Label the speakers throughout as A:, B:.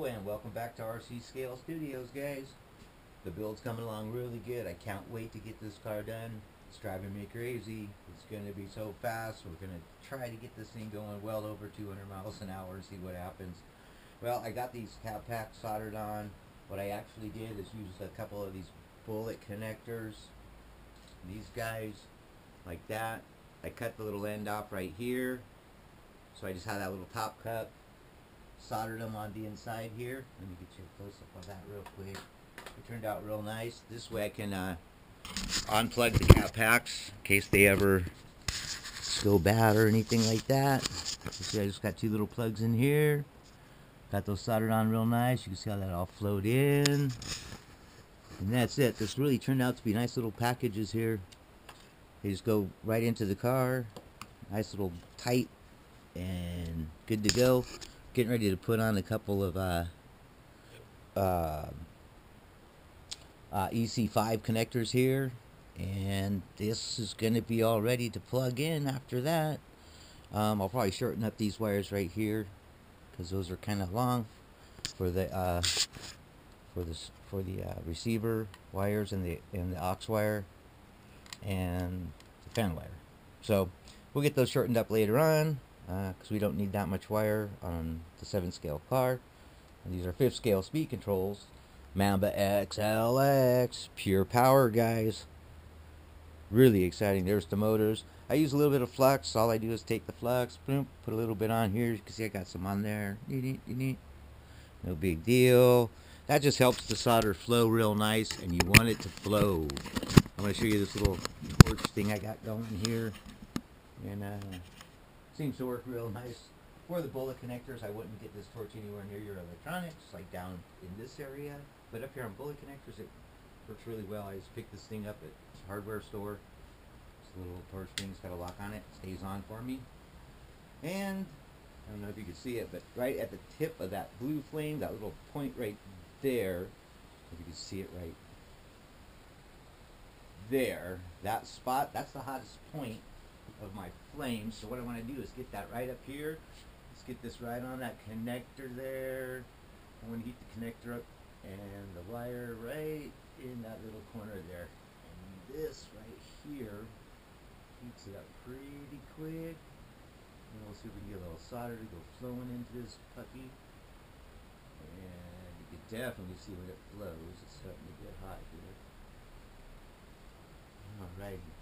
A: Hello and welcome back to RC Scale Studios, guys. The build's coming along really good. I can't wait to get this car done. It's driving me crazy. It's going to be so fast. We're going to try to get this thing going well over 200 miles an hour and see what happens. Well, I got these cab packs soldered on. What I actually did is use a couple of these bullet connectors. These guys, like that. I cut the little end off right here. So I just had that little top cut. Soldered them on the inside here. Let me get you a close up on that real quick. It turned out real nice. This way I can unplug the cap packs in case they ever go bad or anything like that. You see, I just got two little plugs in here. Got those soldered on real nice. You can see how that all flowed in. And that's it. This really turned out to be nice little packages here. They just go right into the car. Nice little tight and good to go. Getting ready to put on a couple of EC5 connectors here, and this is going to be all ready to plug in after that. I'll probably shorten up these wires right here because those are kind of long for the receiver wires and the aux wire and the fan wire. So we'll get those shortened up later on, because we don't need that much wire on the 7 scale car. And these are 5th scale speed controls. Mamba XLX, pure power, guys. Really exciting. There's the motors. I use a little bit of flux. All I do is take the flux, boom, put a little bit on here. You can see I got some on there. No big deal. That just helps the solder flow real nice, and you want it to flow. I'm going to show you this little torch thing I got going here. And seems to work real nice. For the bullet connectors, I wouldn't get this torch anywhere near your electronics, like down in this area. But up here on bullet connectors, it works really well. I just picked this thing up at a hardware store. This little torch thing's got a lock on it. Stays on for me. And I don't know if you can see it, but right at the tip of that blue flame, that little point right there, if you can see it right there, that spot, that's the hottest point of my flame. So what I want to do is get that right up here. Let's get this right on that connector there. I want to heat the connector up and the wire right in that little corner there. And this right here heats it up pretty quick. And we'll see if we can get a little solder to go flowing into this puppy. And you can definitely see when it flows. It's starting to get hot here. Alrighty.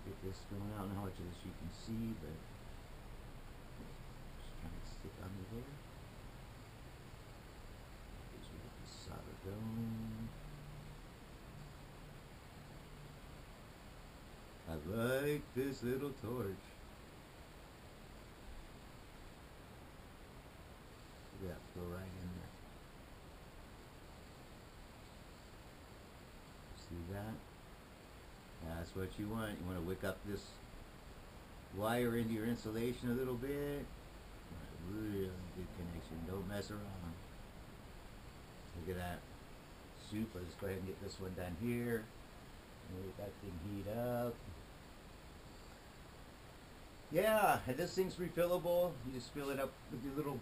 A: Get this going. I don't know how much of this you can see, but just trying to stick under there. Just get the solder going. I like this little torch. Look at that flow right in there. See that? That's what you want. You want to wick up this wire into your insulation a little bit. Really good connection. Don't mess around. Look at that. Super. Let's go ahead and get this one done here. And let that thing heat up. Yeah, and this thing's refillable. You just fill it up with your little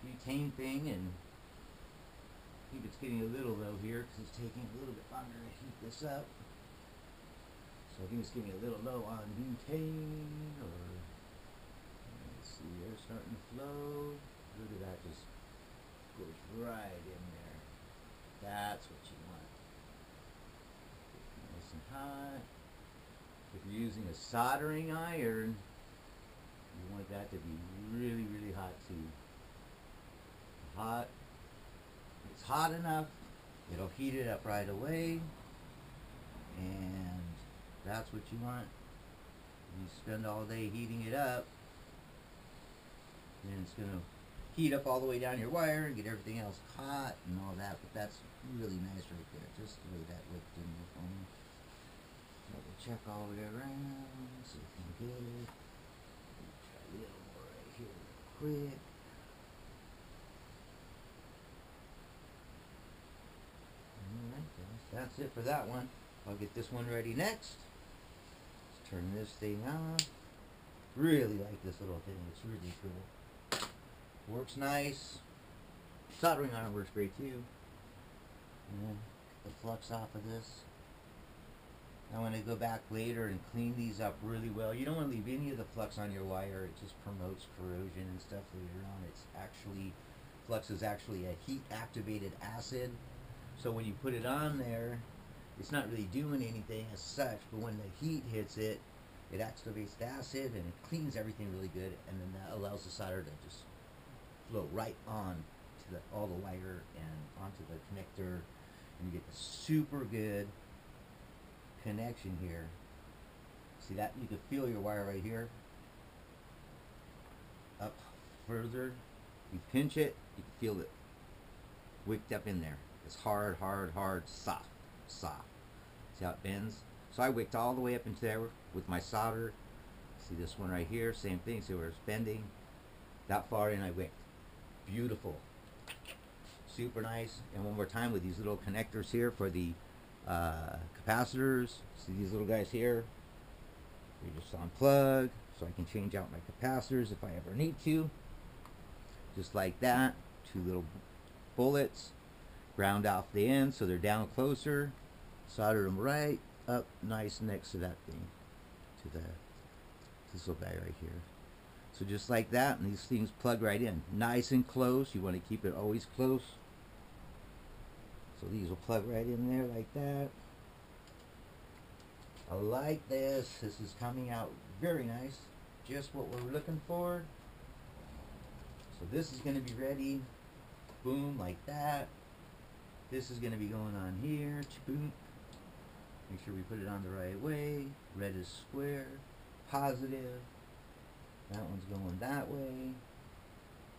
A: butane thing, and I think it's getting a little low here because it's taking a little bit longer to heat this up. So I think it's getting a little low on butane, or let's see, air starting to flow. Look at that, just goes right in there. That's what you want. Nice and hot. If you're using a soldering iron, you want that to be really, really hot too. Hot. It's hot enough, it'll heat it up right away, and that's what you want. You spend all day heating it up, then it's going to heat up all the way down your wire and get everything else hot and all that. But that's really nice right there, just the way that looked in the phone. Double check all the way around, see if we can get it. Try a little more right here real quick. Alright guys, that's it for that one. I'll get this one ready next. Turn this thing on. Really like this little thing. It's really cool. Works nice. Soldering iron works great too. And then the flux off of this. I want to go back later and clean these up really well. You don't want to leave any of the flux on your wire. It just promotes corrosion and stuff later on. It's actually, flux is actually a heat activated acid. So when you put it on there, it's not really doing anything as such, but when the heat hits it, it activates the acid and it cleans everything really good, and then that allows the solder to just flow right on to all the wire and onto the connector, and you get the super good connection here. See that? You can feel your wire right here. Up further, you pinch it, you can feel it wicked up in there. It's hard, hard, hard, soft, soft. See how it bends? So I wicked all the way up into there with my solder. See this one right here, same thing. See where it's bending? That far in I wicked. Beautiful. Super nice. And one more time with these little connectors here for the capacitors. See these little guys here? You just unplug, so I can change out my capacitors if I ever need to. Just like that. Two little bullets. Ground off the end so they're down closer. Solder them right up nice next to that thing. To this little guy right here. So just like that, and these things plug right in. Nice and close. You want to keep it always close. So these will plug right in there like that. I like this. This is coming out very nice. Just what we're looking for. So this is going to be ready. Boom, like that. This is going to be going on here. Boom. Make sure we put it on the right way. Red is square. Positive. That one's going that way.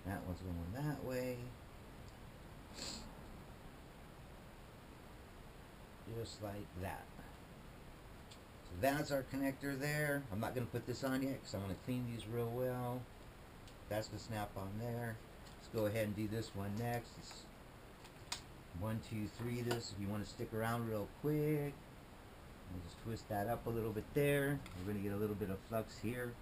A: That one's going that way. Just like that. So that's our connector there. I'm not going to put this on yet because I want to clean these real well. That's the snap on there. Let's go ahead and do this one next. It's 1, 2, 3 this. If you want to stick around real quick. And just twist that up a little bit there. We're going to get a little bit of flux here.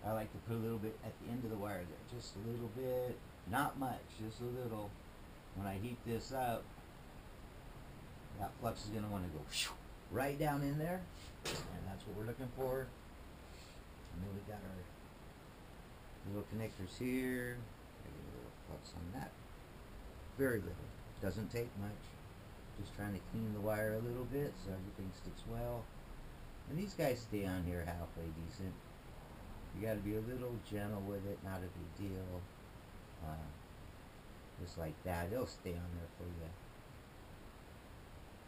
A: I like to put a little bit at the end of the wire there. Just a little bit. Not much. Just a little. When I heat this up, that flux is going to want to go right down in there. And that's what we're looking for. And then we got our little connectors here. Maybe a little flux on that. Very little. Doesn't take much. Just trying to clean the wire a little bit so everything sticks well. And these guys stay on here halfway decent. You got to be a little gentle with it, not a big deal. Just like that, it'll stay on there for you.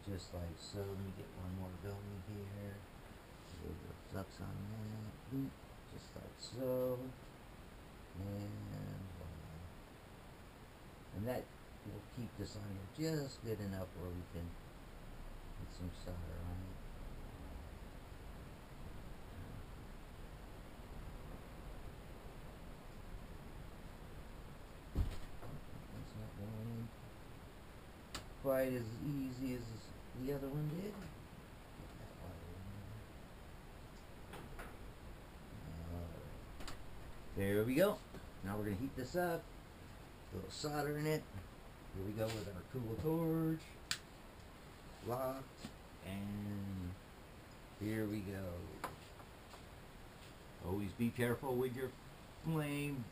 A: Just like so. Let me get one more going here. A little bit of flux on that. Just like so. And that will keep this on here just good enough where we can put some solder on it. It's not going in quite as easy as the other one did. Get that wire in there. Alright. There we go. Now we're going to heat this up. A little solder in it. Here we go with our cool torch. Locked. And here we go. Always be careful with your flame,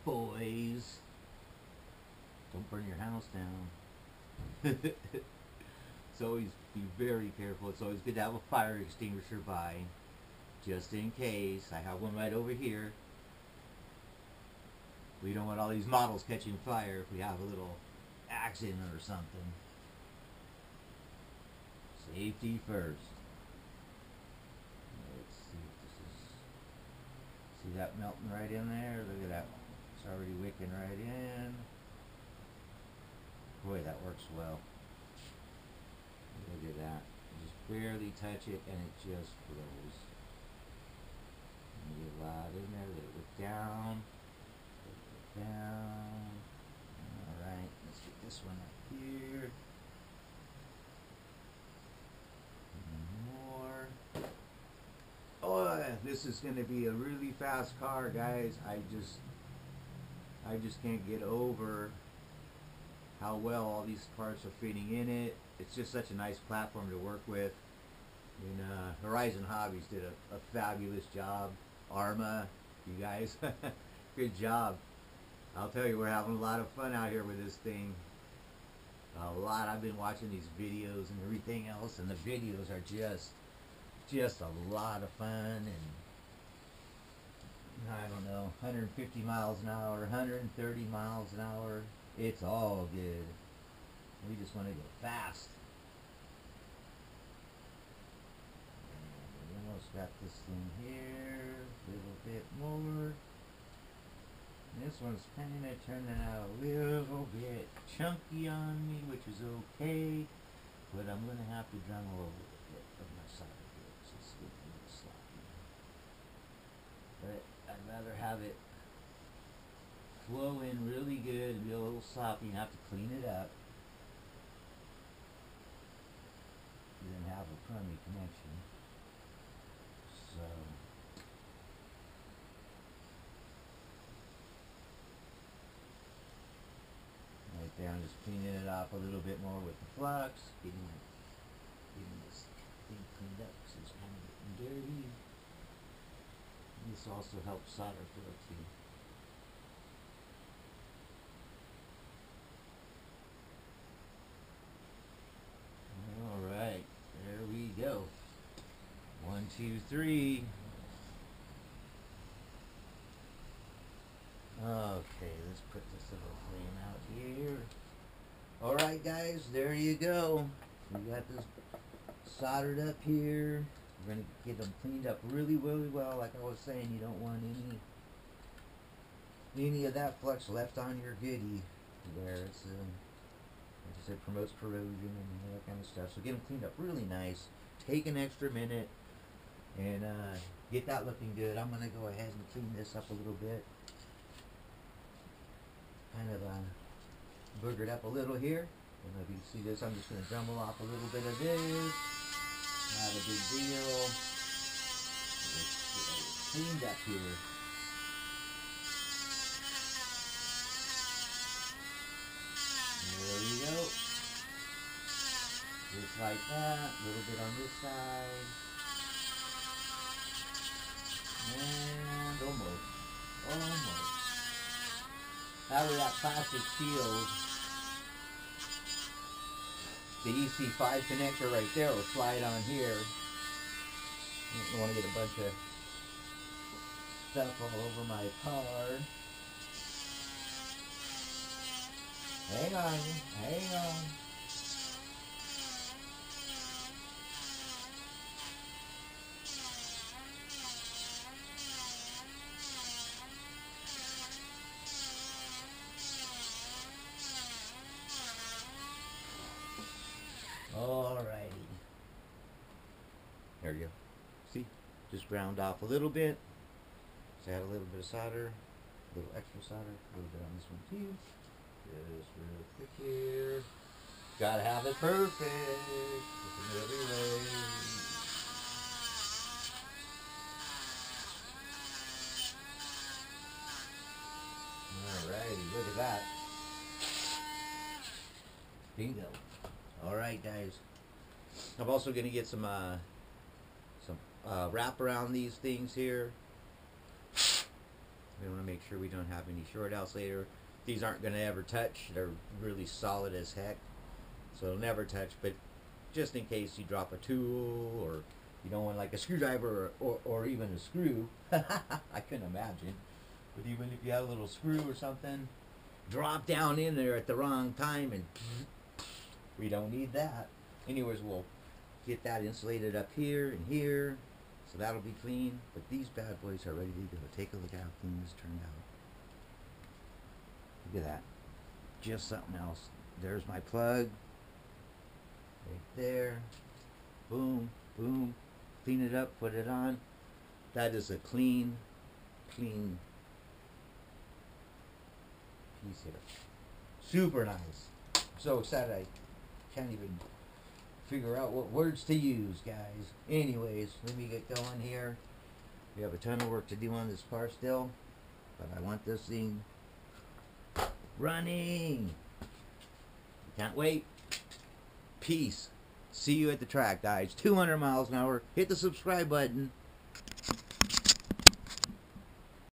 A: boys. Don't burn your house down. So always be very careful. It's always good to have a fire extinguisher by, just in case. I have one right over here. We don't want all these models catching fire if we have a little accident or something. Safety first. Let's see if this is... See that melting right in there? Look at that. It's already wicking right in. Boy, that works well. Look at that. You just barely touch it and it just flows. And you get a lot in there. Let it wick down. Down. Alright, let's get this one up here. More. Oh, this is going to be a really fast car, guys. I just can't get over how well all these parts are fitting in it. It's just such a nice platform to work with. And Horizon Hobbies did a fabulous job. Arrma, you guys, good job. I'll tell you, we're having a lot of fun out here with this thing. A lot. I've been watching these videos and everything else, and the videos are just a lot of fun. And I don't know, 150 miles an hour, 130 miles an hour. It's all good. We just want to go fast. And we almost got this thing here. A little bit more. This one's kind of turning out a little bit chunky on me, which is okay, but I'm going to have to dremel a little bit of my solder here, so it's getting a little sloppy. But I'd rather have it flow in really good and be a little sloppy and have to clean it up than have a crummy connection. So right there, I'm just cleaning it up a little bit more with the flux, getting this thing cleaned up because it's kind of getting dirty. And this also helps solder flow too. Alright, there we go. 1, 2, 3. Okay, let's put this little flame out here. Alright guys, there you go. We got this soldered up here. We're going to get them cleaned up really, really well. Like I was saying, you don't want any of that flux left on your goodie where it's, like I said, promotes corrosion and all that kind of stuff. So get them cleaned up really nice. Take an extra minute and get that looking good. I'm going to go ahead and clean this up a little bit. Kind of boogered up a little here. I don't know if you can see this. I'm just going to dremel off a little bit of this. Not a big deal. Let's get it cleaned up here. There we go. Just like that. A little bit on this side. And almost. Almost. Now we got plastic shield. The EC5 connector right there will slide on here. I don't want to get a bunch of stuff all over my card. Hang on, hang on. Alrighty. There you go. See? Just ground off a little bit. Just add a little bit of solder. A little extra solder. A little bit on this one too. Just real quick here. Gotta have it perfect. In every way. Alrighty, look at that. Bingo. Alright guys, I'm also going to get some wrap around these things here. We want to make sure we don't have any short outs later. These aren't going to ever touch. They're really solid as heck, so they'll never touch, but just in case you drop a tool or you don't want like a screwdriver or even a screw. I couldn't imagine, but even if you have a little screw or something, drop down in there at the wrong time and we don't need that. Anyways, we'll get that insulated up here and here, so that'll be clean. But these bad boys are ready to go. Take a look at how clean this turned out. Look at that. Just something else. There's my plug. Right there. Boom, boom. Clean it up, put it on. That is a clean piece here. Super nice. I'm so excited I can't even figure out what words to use, guys. Anyways, let me get going here. We have a ton of work to do on this car still, but I want this thing running. Can't wait. Peace. See you at the track, guys. 200 miles an hour. Hit the subscribe button.